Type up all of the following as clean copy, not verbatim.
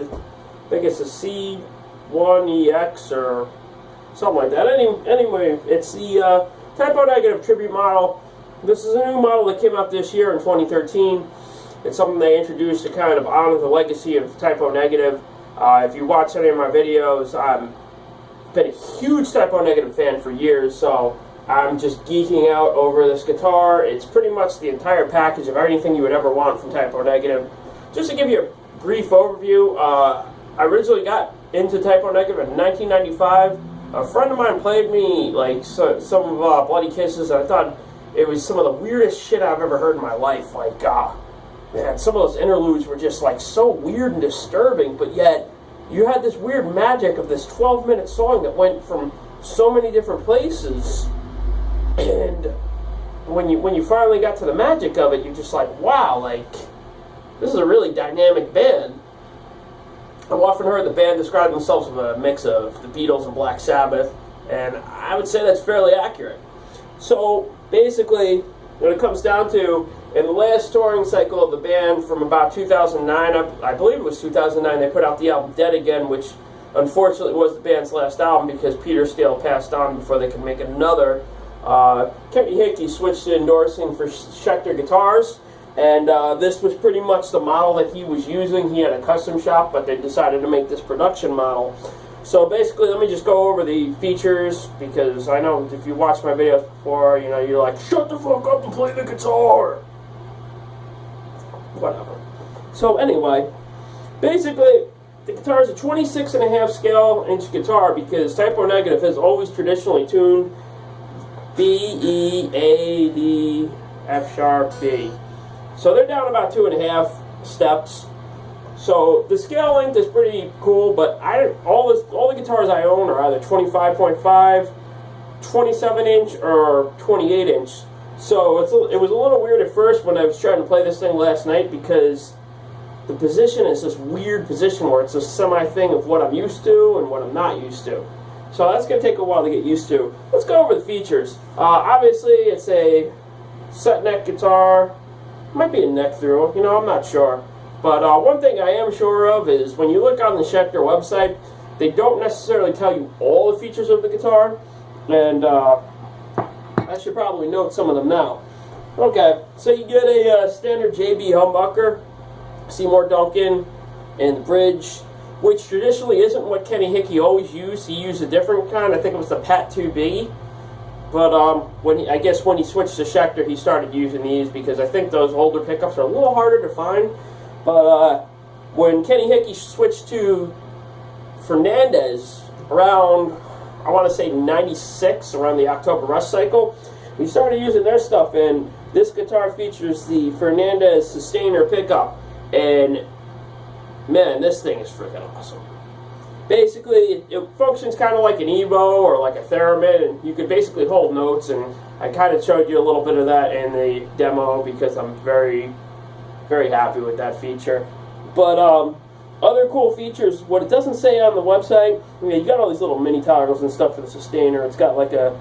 I think it's a C1EX or something like that. Anyway, it's the Type O Negative tribute model. This is a new model that came out this year in 2013. It's something they introduced to kind of honor the legacy of Type O Negative. If you watch any of my videos, I've been a huge Type O Negative fan for years, so I'm just geeking out over this guitar. It's pretty much the entire package of everything you would ever want from Type O Negative. Just to give you a brief overview, I originally got into Type O Negative in 1995. A friend of mine played me like some of Bloody Kisses, and I thought it was some of the weirdest shit I've ever heard in my life. Like, man, some of those interludes were just like so weird and disturbing, but yet you had this weird magic of this 12-minute song that went from so many different places. And when you finally got to the magic of it, you're just like, wow, like, this is a really dynamic band. I've often heard the band describe themselves as a mix of the Beatles and Black Sabbath, and I would say that's fairly accurate. So basically, when it comes down to, in the last touring cycle of the band from about 2009, I believe it was 2009, they put out the album Dead Again, which unfortunately was the band's last album because Peter Steele passed on before they could make another. Kenny Hickey switched to endorsing for Schecter guitars, and this was pretty much the model that he was using. He had a custom shop, but they decided to make this production model. So basically, let me just go over the features, because I know if you watched my videos before, you know, you're like, shut the fuck up and play the guitar! Whatever. So anyway, basically, the guitar is a 26.5 scale inch guitar because Type O Negative has always traditionally tuned B, E, A, D, F sharp, B. So they're down about 2.5 steps. So the scale length is pretty cool, but all the guitars I own are either 25.5, 27 inch, or 28 inch. So it was a little weird at first when I was trying to play this thing last night, because the position is this weird position where it's a semi-thing of what I'm used to and what I'm not used to. So that's going to take a while to get used to. Let's go over the features. Obviously, it's a set neck guitar. Might be a neck through, you know, I'm not sure. But one thing I am sure of is when you look on the Schecter website, they don't necessarily tell you all the features of the guitar. And I should probably note some of them now. Okay, so you get a standard JB humbucker, Seymour Duncan, and the bridge, which traditionally isn't what Kenny Hickey always used. He used a different kind. I think it was the Pat 2B. But I guess when he switched to Schecter, he started using these because I think those older pickups are a little harder to find. But when Kenny Hickey switched to Fernandez around, I want to say 96, around the October Rush cycle, we started using their stuff, and this guitar features the Fernandez Sustainer pickup, and man, this thing is freaking awesome. Basically, it functions kind of like an Evo or like a Theremin, and you could basically hold notes, and I kind of showed you a little bit of that in the demo because I'm very, very happy with that feature. But other cool features, what it doesn't say on the website, you got all these little mini toggles and stuff for the Sustainer. It's got like a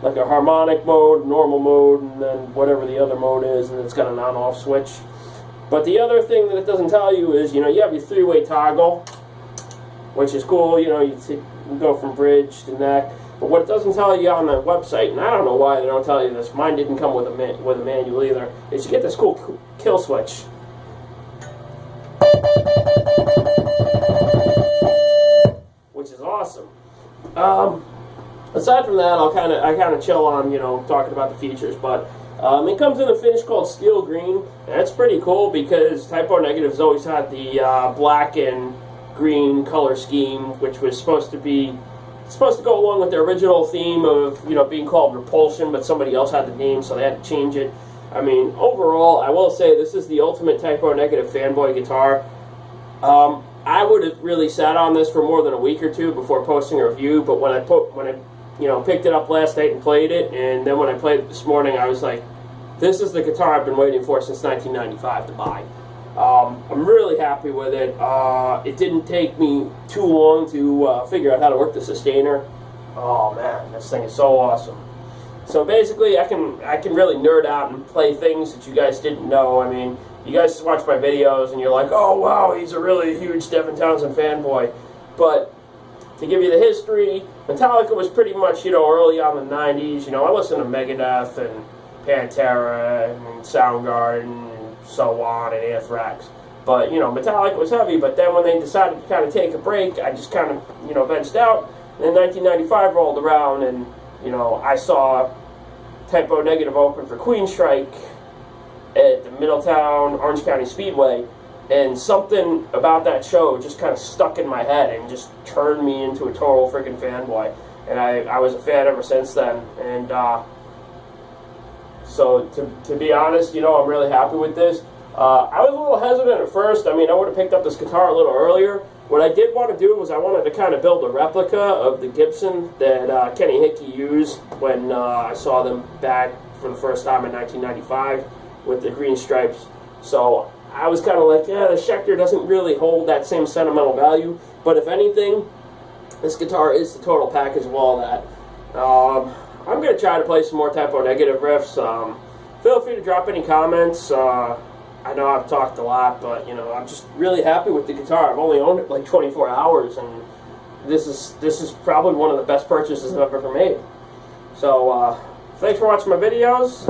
harmonic mode, normal mode, and then whatever the other mode is, and it's got an on-off switch. But the other thing that it doesn't tell you is, you have your three-way toggle, which is cool. You go from bridge to neck. But what it doesn't tell you on the website, and I don't know why they don't tell you this, mine didn't come with a manual either, is you get this cool kill switch. Which is awesome. Aside from that, I kind of chill on, talking about the features, but it comes in a finish called Steel Green, and that's pretty cool because Type O Negative's always had the black and green color scheme, which was supposed to go along with their original theme of, being called Repulsion, but somebody else had the name, so they had to change it. I mean, overall, I will say this is the ultimate Type O Negative fanboy guitar. I would have really sat on this for more than a week or two before posting a review, but when I picked it up last night and played it, and then when I played it this morning, I was like, this is the guitar I've been waiting for since 1995 to buy. I'm really happy with it. It didn't take me too long to figure out how to work the Sustainer. Oh man, this thing is so awesome. So basically, I can really nerd out and play things that you guys didn't know. I mean, you guys watch my videos and you're like, oh wow, he's a really huge Devin Townsend fanboy. But to give you the history, Metallica was pretty much, early on in the 90s. I listened to Megadeth and Pantera and Soundgarden and so on, and Anthrax. But, Metallica was heavy. But then when they decided to kind of take a break, I just kind of, venched out. And then 1995 rolled around, and, I saw Type O Negative open for Queensryche at the Middletown Orange County Speedway. And something about that show just kind of stuck in my head and just turned me into a total freaking fanboy. And I was a fan ever since then. And so to be honest, I'm really happy with this. I was a little hesitant at first. I would have picked up this guitar a little earlier. What I did want to do was I wanted to kind of build a replica of the Gibson that Kenny Hickey used when I saw them back for the first time in 1995 with the green stripes. So I was kind of like, yeah, the Schecter doesn't really hold that same sentimental value. But if anything, this guitar is the total package of all that. I'm going to try to play some more Type O Negative riffs. Feel free to drop any comments. I know I've talked a lot, but I'm just really happy with the guitar. I've only owned it like 24 hours, and this is probably one of the best purchases I've ever made. So thanks for watching my videos.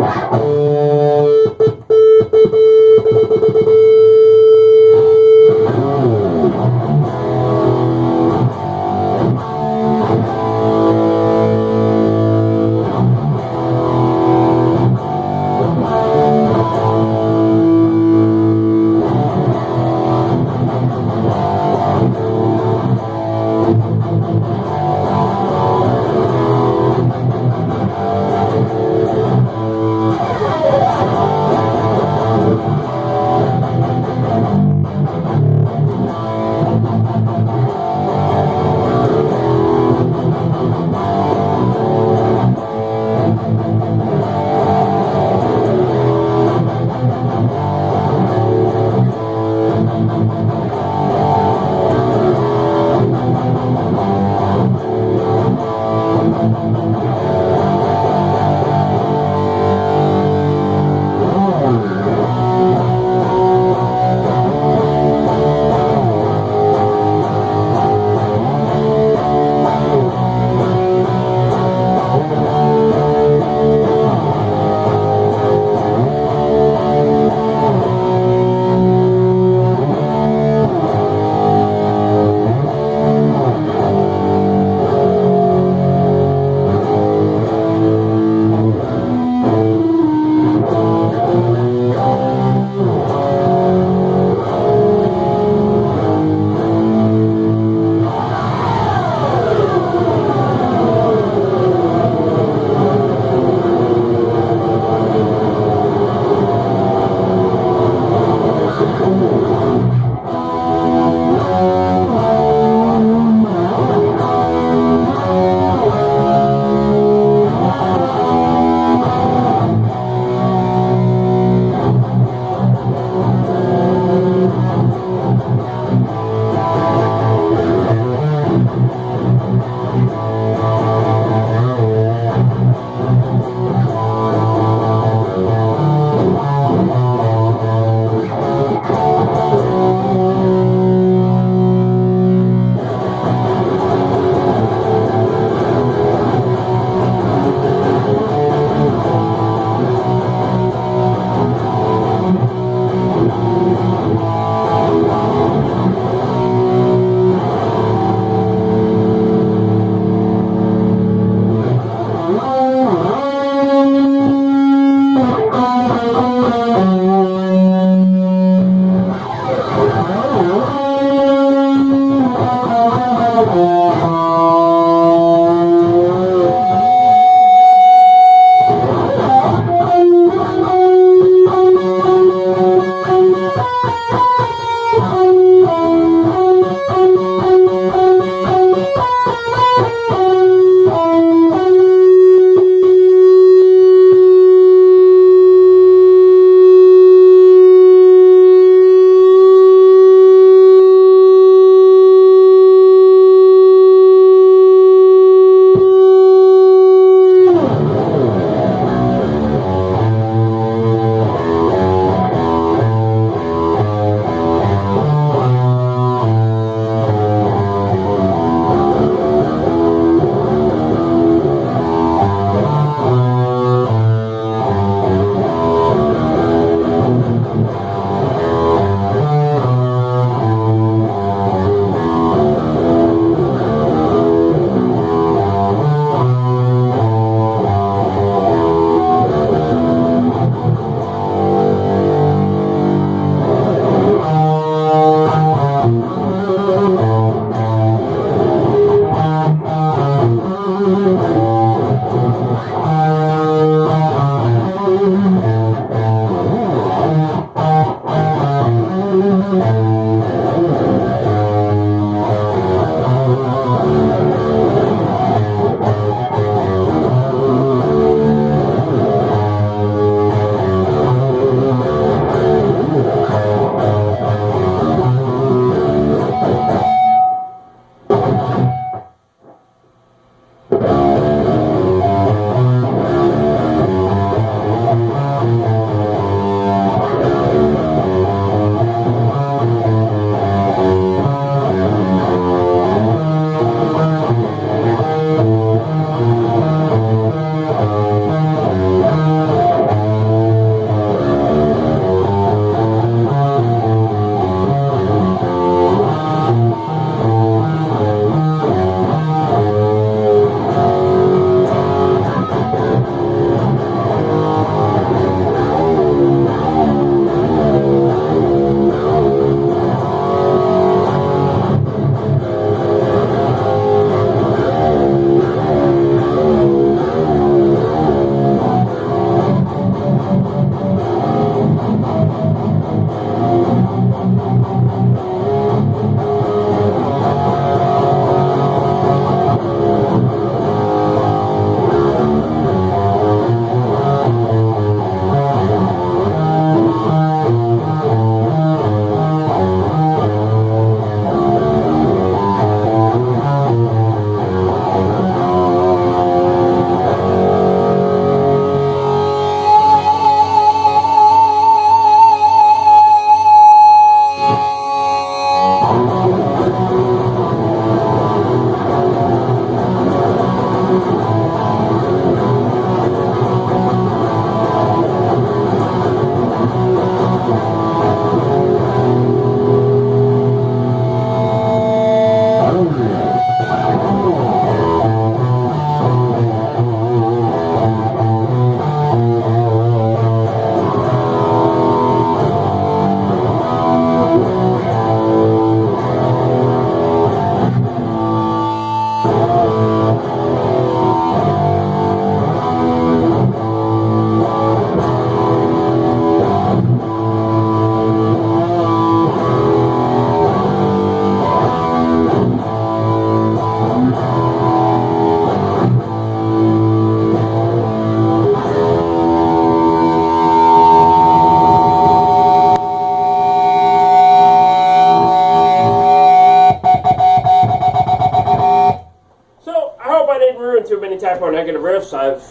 Type O Negative riffs. I've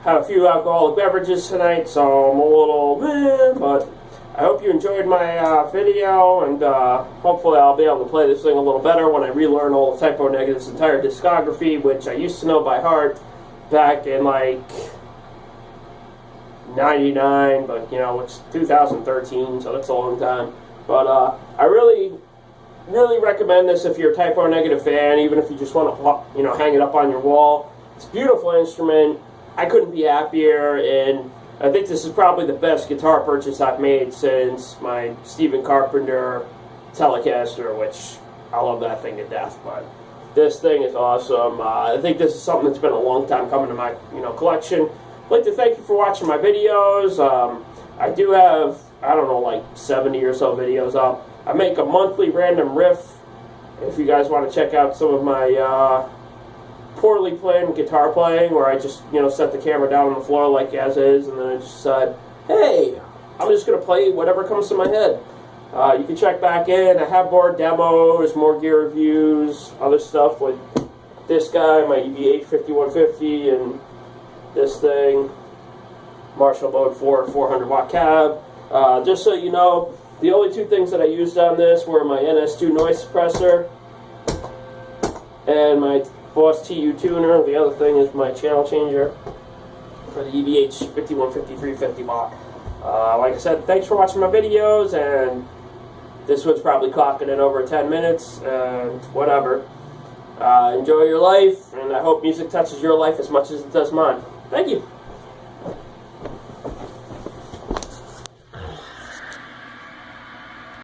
had a few alcoholic beverages tonight, so I'm a little but I hope you enjoyed my video, and hopefully I'll be able to play this thing a little better when I relearn all of Type O Negative's entire discography, which I used to know by heart back in like 99, but you know, it's 2013, so that's a long time. But I really recommend this if you're a Type O Negative fan, even if you just want to, you know, hang it up on your wall. It's a beautiful instrument. I couldn't be happier, and I think this is probably the best guitar purchase I've made since my Stephen Carpenter Telecaster, which I love that thing to death. But this thing is awesome. I think this is something that's been a long time coming to my collection. I'd like to thank you for watching my videos. I do have, I don't know, like 70 or so videos up. I make a monthly random riff. If you guys want to check out some of my poorly planned guitar playing, where I just, set the camera down on the floor like as is, and then I just decide, hey, I'm just going to play whatever comes to my head. You can check back in. I have more demos, more gear reviews, other stuff with this guy, my EVH 5150, and this thing, Marshall Mode 4 400 watt cab. Just so you know, the only two things that I used on this were my NS2 noise suppressor and my Boss TU tuner. The other thing is my channel changer for the EVH 5150 350 watt. Like I said, thanks for watching my videos, and this one's probably clocking in over 10 minutes, and whatever. Enjoy your life, and I hope music touches your life as much as it does mine. Thank you.